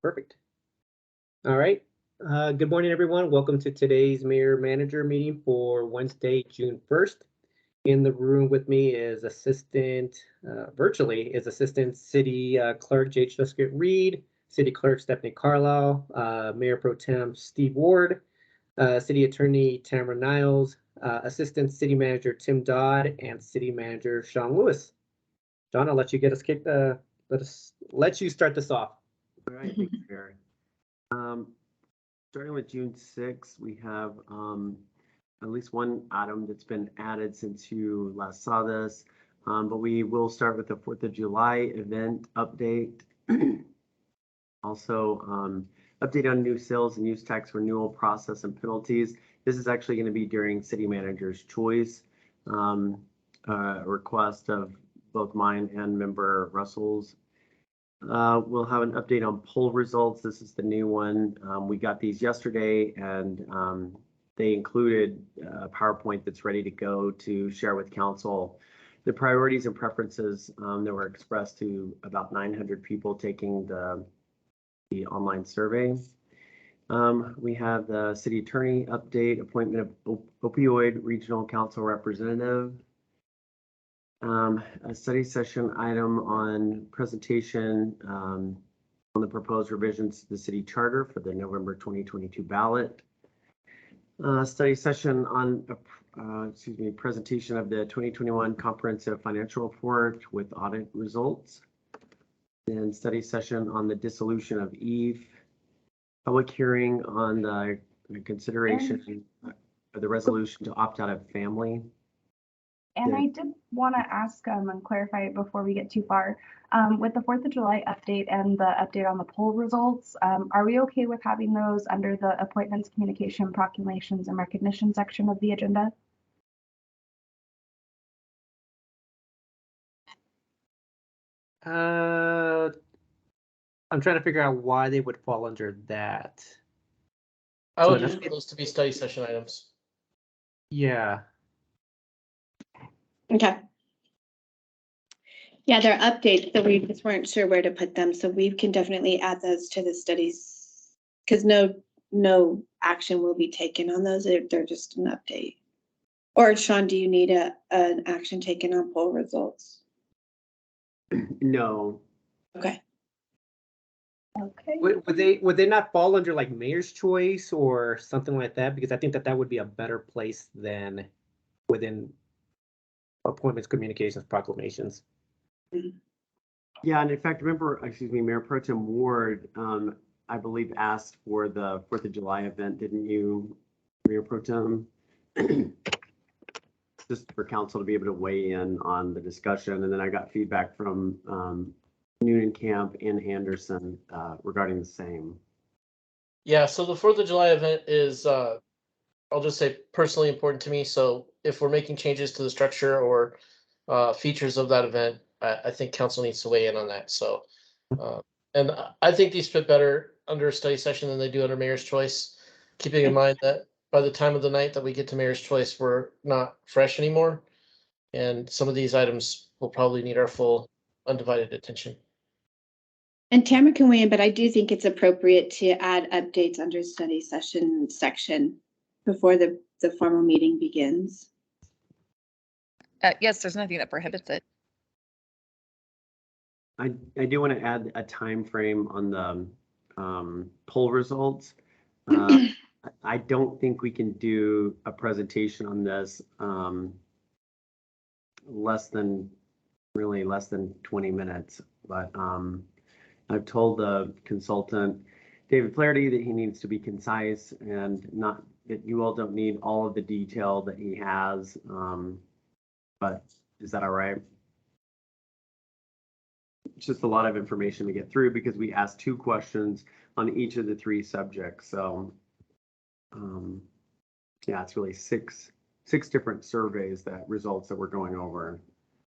Perfect. All right. Good morning, everyone. Welcome to today's Mayor Manager meeting for Wednesday, June 1st. In the room with me is virtually Assistant City Clerk J. Truscott Reed, City Clerk Stephanie Carlisle, Mayor Pro Tem Steve Ward, City Attorney Tamara Niles, Assistant City Manager Tim Dodd, and City Manager Shawn Lewis. John, I'll let you get us kicked. Let you start this off. All right, thanks, Barry. Starting with June 6th, we have at least one item that's been added since you last saw this, but we will start with the 4th of July event update. Also, update on new sales and use tax renewal process and penalties. This is actually going to be during City Manager's choice, request of both mine and Member Russell's. We'll have an update on poll results. This is the new one. We got these yesterday, and they included a PowerPoint that's ready to go to share with council. The priorities and preferences that were expressed to about 900 people taking the online survey. We have the city attorney update, appointment of opioid regional council representative. A study session item on presentation on the proposed revisions to the city charter for the November 2022 ballot. Study session on presentation of the 2021 comprehensive financial report with audit results. And study session on the dissolution of EVE. Public hearing on the consideration of the resolution to opt out of family. And I did want to ask and clarify before we get too far, with the 4th of July update and the update on the poll results, are we okay with having those under the appointments, communication, proclamations, and recognition section of the agenda? I'm trying to figure out why they would fall under that. I would just want those to be study session items. Yeah. Okay. Yeah, they're updates, so we just weren't sure where to put them. So we can definitely add those to the studies because no action will be taken on those. They're just an update. Or Shawn, do you need an action taken on poll results? No. Okay. Okay. Would they not fall under like mayor's choice or something like that? Because I think that would be a better place than within appointments, communications, proclamations. Yeah, and in fact, remember, Mayor Pro Tem Ward, I believe asked for the 4th of July event, didn't you, Mayor Pro Tem? Just for council to be able to weigh in on the discussion, and then I got feedback from Newnham and Anderson regarding the same. Yeah, so the 4th of July event is, I'll just say, personally important to me. So if we're making changes to the structure or features of that event, I think council needs to weigh in on that. So, and I think these fit better under a study session than they do under mayor's choice, keeping in mind that by the time of the night that we get to mayor's choice, we're not fresh anymore. And some of these items will probably need our full undivided attention. And Tamara can weigh in, but I do think it's appropriate to add updates under study session section before the formal meeting begins. Yes, there's nothing that prohibits it. I do want to add a time frame on the poll results. I don't think we can do a presentation on this less than 20 minutes, but I've told the consultant, David Flaherty, that he needs to be concise and not that you all don't need all of the detail that he has. But is that all right? It's just a lot of information to get through because we asked 2 questions on each of the 3 subjects. So yeah, it's really six different surveys results that we're going over.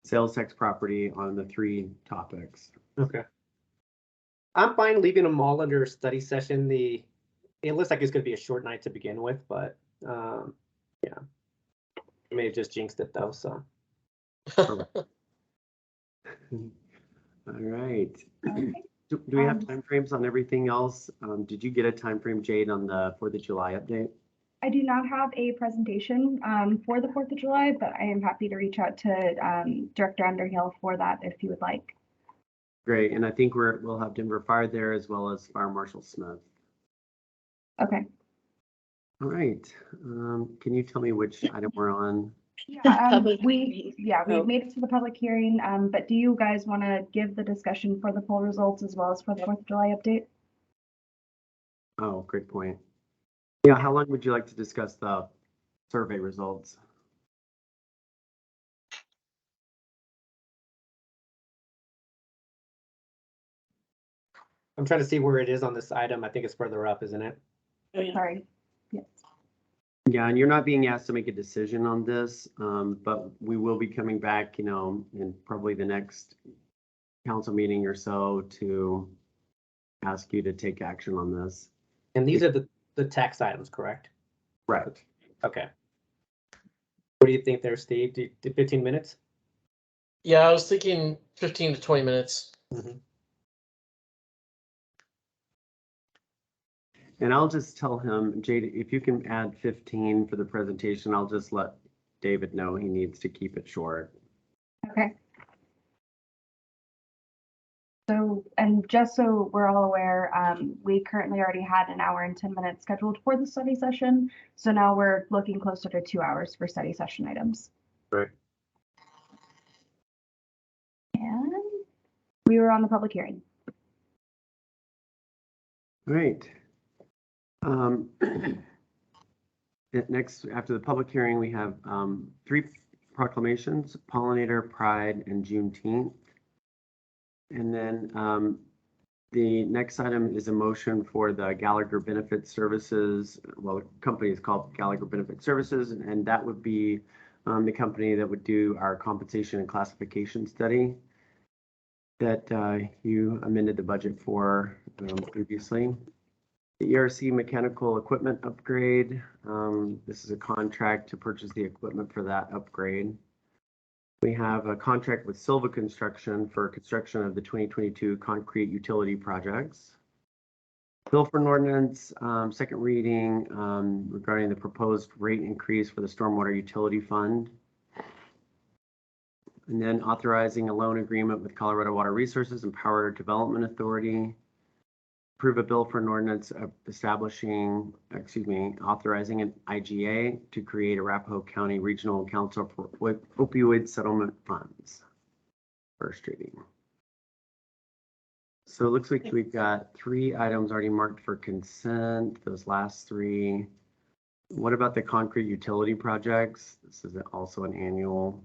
Sales tax, property on the 3 topics. Okay. I'm fine leaving them all under study session. It looks like it's going to be a short night to begin with, but yeah, I may have just jinxed it though. So. All right. Okay. Do we have timeframes on everything else? Did you get a timeframe, Jade, on the 4th of July update? I do not have a presentation for the 4th of July, but I am happy to reach out to Director Underhill for that if you would like. Great, and I think we'll have Denver Fire there as well as Fire Marshal Smith. Okay. All right. Can you tell me which item we're on? Yeah, Public we Oh. made it to the public hearing, but do you guys want to give the discussion for the poll results as well as for the 4th of July update? Oh, great point. Yeah, how long would you like to discuss the survey results? I'm trying to see where it is on this item. I think it's further up, isn't it? Oh, yeah. Sorry. Yes. Yeah, and you're not being asked to make a decision on this, but we will be coming back, in probably the next council meeting or so to ask you to take action on this. And these are the tax items, correct? Right. Okay. What do you think there, Steve? 15 minutes? Yeah, I was thinking 15 to 20 minutes. Mm-hmm. And I'll just tell him, Jade, if you can add 15 for the presentation, I'll just let David know he needs to keep it short. Okay. So, and just so we're all aware, we currently already had an hour and 10 minutes scheduled for the study session. So now we're looking closer to 2 hours for study session items. Right. And we were on the public hearing. Great. Next, after the public hearing, we have 3 proclamations: Pollinator, Pride, and Juneteenth. And then the next item is a motion for the Gallagher Benefit Services. Well, the company is called Gallagher Benefit Services, and that would be the company that would do our compensation and classification study that you amended the budget for previously. The ERC mechanical equipment upgrade. This is a contract to purchase the equipment for that upgrade. We have a contract with Silva Construction for construction of the 2022 concrete utility projects. Bill for an ordinance, second reading regarding the proposed rate increase for the stormwater utility fund. And then authorizing a loan agreement with Colorado Water Resources and Power Development Authority. Approve a bill for an ordinance of authorizing an IGA to create a Arapahoe County Regional Council for opioid settlement funds. First reading. So it looks like we've got 3 items already marked for consent, those last 3. What about the concrete utility projects? This is also an annual.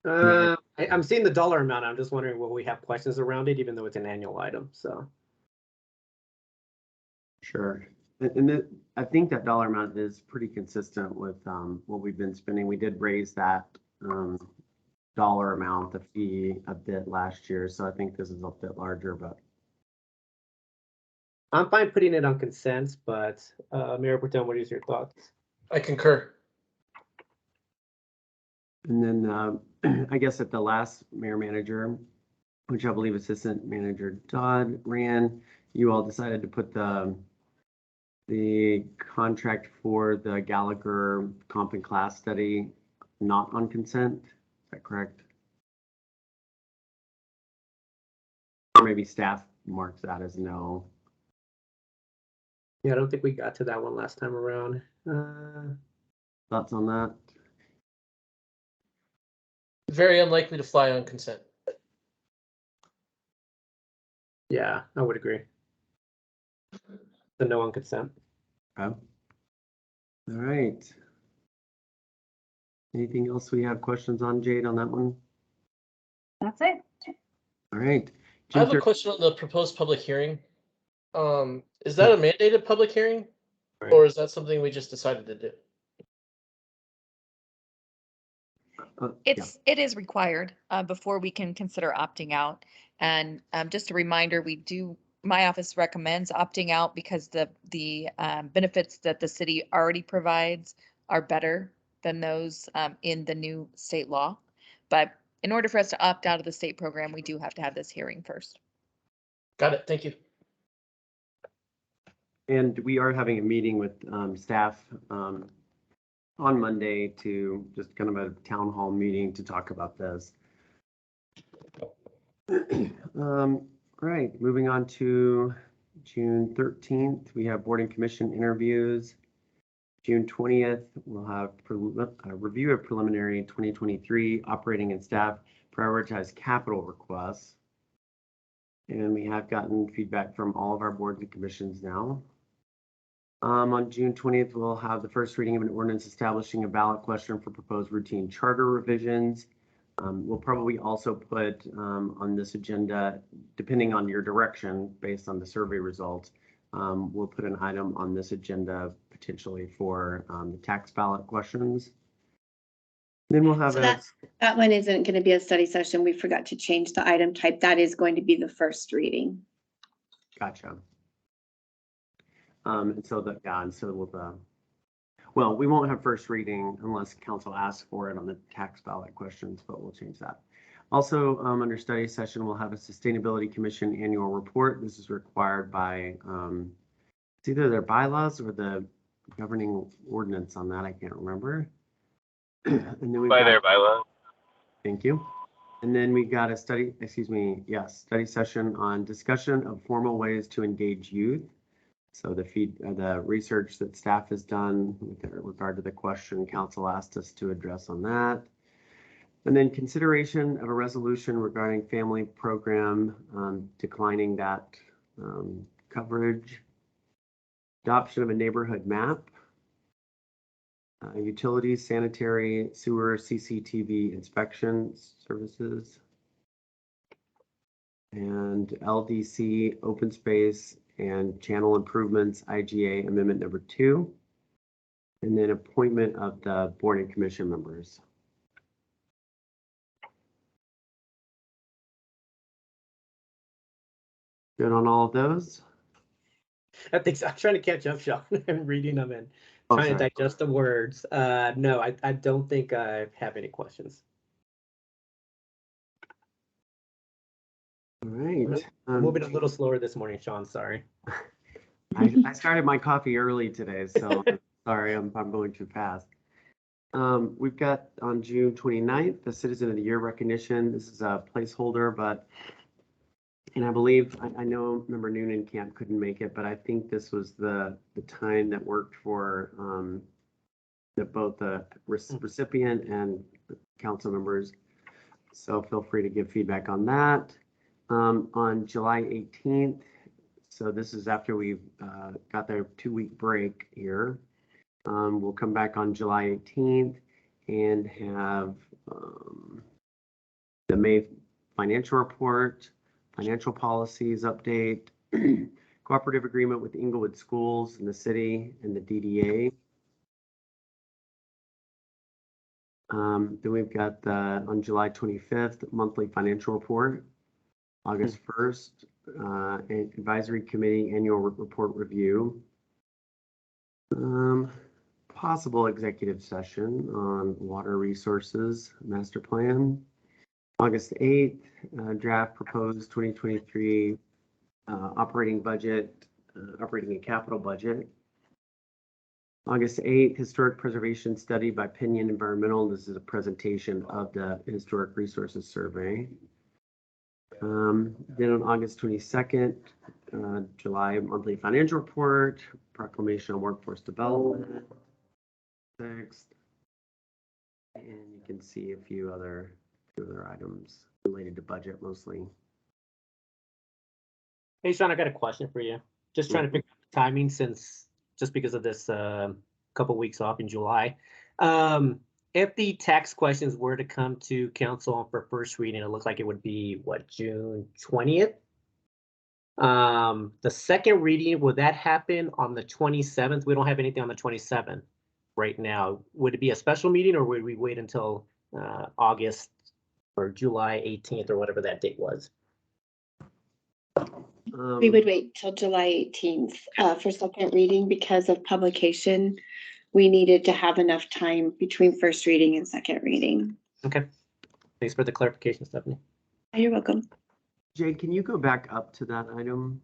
I'm seeing the dollar amount. I'm just wondering will we have questions around it, even though it's an annual item. So Sure. And I think that dollar amount is pretty consistent with what we've been spending. We did raise that dollar amount, the fee, a bit last year. So I think this is a bit larger, but. I'm fine putting it on consent, but Mayor Pro Tem, what is your thoughts? I concur. And then I guess at the last mayor manager, which I believe Assistant Manager Dodd ran, you all decided to put the contract for the Gallagher comp and class study not on consent. Is that correct? Or maybe staff marks that as no. Yeah, I don't think we got to that one last time around. Thoughts on that? Very unlikely to fly on consent. Yeah, I would agree. The no on consent. Okay. All right. Anything else we have questions on, Jade, on that one? That's it. All right. I have a question on the proposed public hearing. Is that a mandated public hearing, or is that something we just decided to do? It is required before we can consider opting out. And just a reminder, my office recommends opting out because the benefits that the city already provides are better than those in the new state law. But in order for us to opt out of the state program, we do have to have this hearing first. Got it. Thank you. And we are having a meeting with staff on Monday to just kind of a town hall meeting to talk about this. Right, moving on to June 13th, we have board and commission interviews. June 20th, we'll have a review of preliminary 2023 operating and staff prioritized capital requests. And we have gotten feedback from all of our boards and commissions now. On June 20th, we'll have the first reading of an ordinance establishing a ballot question for proposed routine charter revisions. We'll probably also put on this agenda, depending on your direction, based on the survey results, we'll put an item on this agenda potentially for the tax ballot questions. Then we'll have So that one isn't going to be a study session. We forgot to change the item type. That is going to be the first reading. Gotcha. And so that, yeah, and so we'll, well, we won't have first reading unless council asks for it on the tax ballot questions, but we'll change that. Also, under study session, we'll have a Sustainability Commission annual report. This is required by it's either their bylaws or the governing ordinance on that. I can't remember. And then we've got, their bylaws. thank you. And then we got a study session on discussion of formal ways to engage youth. So the research that staff has done with regard to the question council asked us to address on that. And then consideration of a resolution regarding family program, declining that coverage. Adoption of a neighborhood map. Utilities, sanitary, sewer, CCTV inspection services. And LDC, open space, and channel improvements, IGA amendment number 2. And then appointment of the board and commission members. Good on all of those? I think so. I'm trying to catch up, Shawn, and reading them and Oh, trying to sorry. digest the words. No, I don't think I have any questions. All right. Moving a little slower this morning, Shawn, sorry. I started my coffee early today, so sorry, I'm going too fast. We've got on June 29th, the Citizen of the Year recognition. This is a placeholder, but, and I believe, I know Member Noonan couldn't make it, but I think this was the time that worked for both the recipient and council members. So feel free to give feedback on that. On July 18th, so this is after we've got the 2-week break here. We'll come back on July 18th and have the May financial report, financial policies update, cooperative agreement with Inglewood Schools and the city and the DDA. Then we've got on July 25th, monthly financial report, August 1st, advisory committee annual report review. Possible executive session on water resources master plan. August 8th, draft proposed 2023 operating budget, operating and capital budget. August 8th, historic preservation study by Pinion Environmental. This is a presentation of the historic resources survey. Then on August 22nd, July monthly financial report, proclamation on workforce development. Next, and you can see a few other items related to budget mostly. Hey, Shawn, I got a question for you. Just trying to figure out the timing since just because of this couple weeks off in July. If the tax questions were to come to council for first reading, it looked like it would be what, June 20th? The second reading, would that happen on the 27th? We don't have anything on the 27th right now. Would it be a special meeting or would we wait until August or July 18th or whatever that date was? We would wait till July 18th for second reading because of publication. we needed to have enough time between first reading and second reading. Okay. Thanks for the clarification, Stephanie. You're welcome. Jay, can you go back up to that item?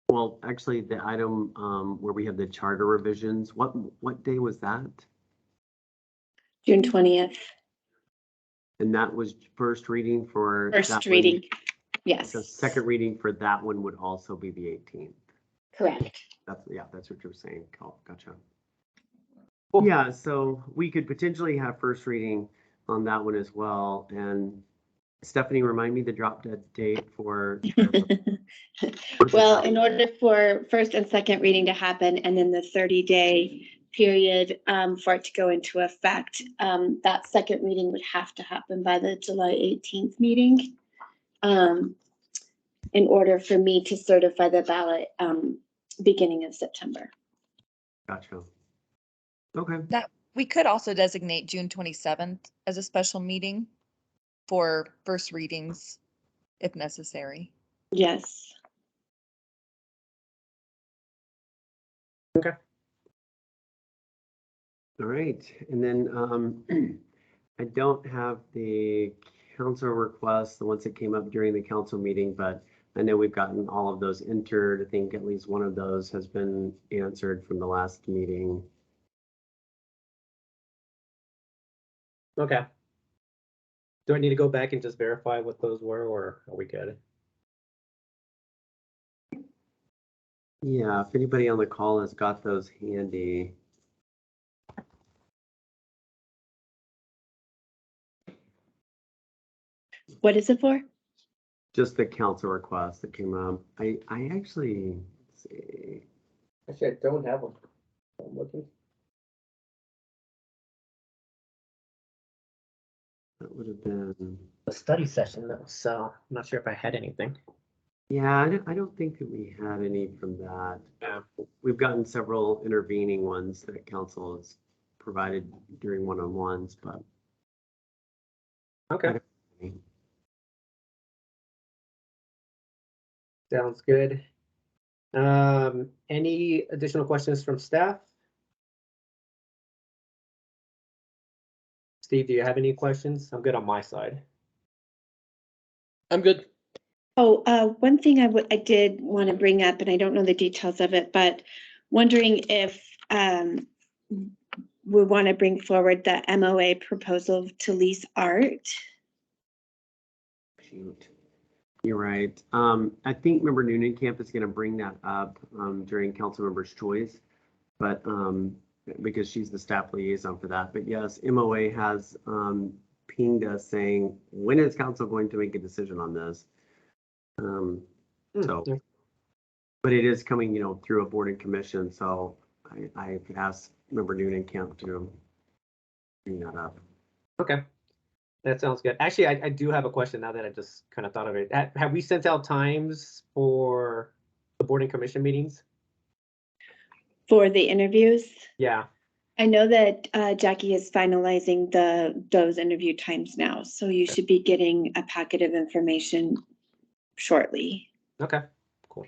Well, actually, the item where we have the charter revisions, what day was that? June 20th, And that was first reading for that first one. reading. Yes, The second reading for that one would also be the 18th. correct. That's what you're saying. Oh, gotcha. Cool. Yeah, so we could potentially have first reading on that one as well. And Stephanie, remind me the drop dead date for. Well, in order for first and second reading to happen, and then the 30-day period for it to go into effect, that second reading would have to happen by the July 18th meeting in order for me to certify the ballot beginning of September. Gotcha. Okay. We could also designate June 27th as a special meeting for first readings if necessary. Yes. Okay. All right. And then I don't have the council requests, the ones that came up during the council meeting, but I know we've gotten all of those entered. I think at least one of those has been answered from the last meeting. Okay. Do I need to go back and just verify what those were, or are we good? Yeah, if anybody on the call has got those handy. What is it for? Just the council request that came up. I actually, let's see. Actually, I don't have them. I'm looking. That would have been, A study session though, so I'm not sure if I had anything. yeah, I don't think that we had any from that. Yeah. We've gotten several intervening ones that council has provided during one-on-ones, but. Okay. Sounds good. Any additional questions from staff? Steve, do you have any questions? I'm good on my side. I'm good. Oh, one thing I did want to bring up, and I don't know the details of it, but wondering if we want to bring forward the MOA proposal to lease art. Shoot. You're right. I think Member Noonan-Camp is going to bring that up during council member's choice, but because she's the staff liaison for that. But yes, MOA has pinged us saying, when is council going to make a decision on this? So, but it is coming, through a board and commission. So I asked Member Noonan-Camp to bring that up. Okay. That sounds good. Actually, I do have a question now that I just kind of thought of it. Have we sent out times for the board and commission meetings? For the interviews? Yeah. I know that Jackie is finalizing those interview times now, so you should be getting a packet of information shortly. Okay, cool.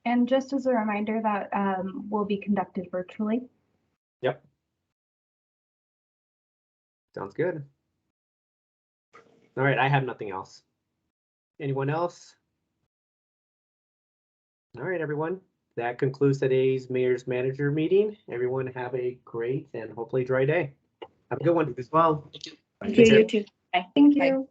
And just as a reminder, that will be conducted virtually. Yep. Sounds good. All right, I have nothing else. Anyone else? All right, everyone. That concludes today's mayor's manager meeting. Everyone have a great and hopefully dry day. Have a good one. As well. Thank you, you too. Bye. Thank Bye. you.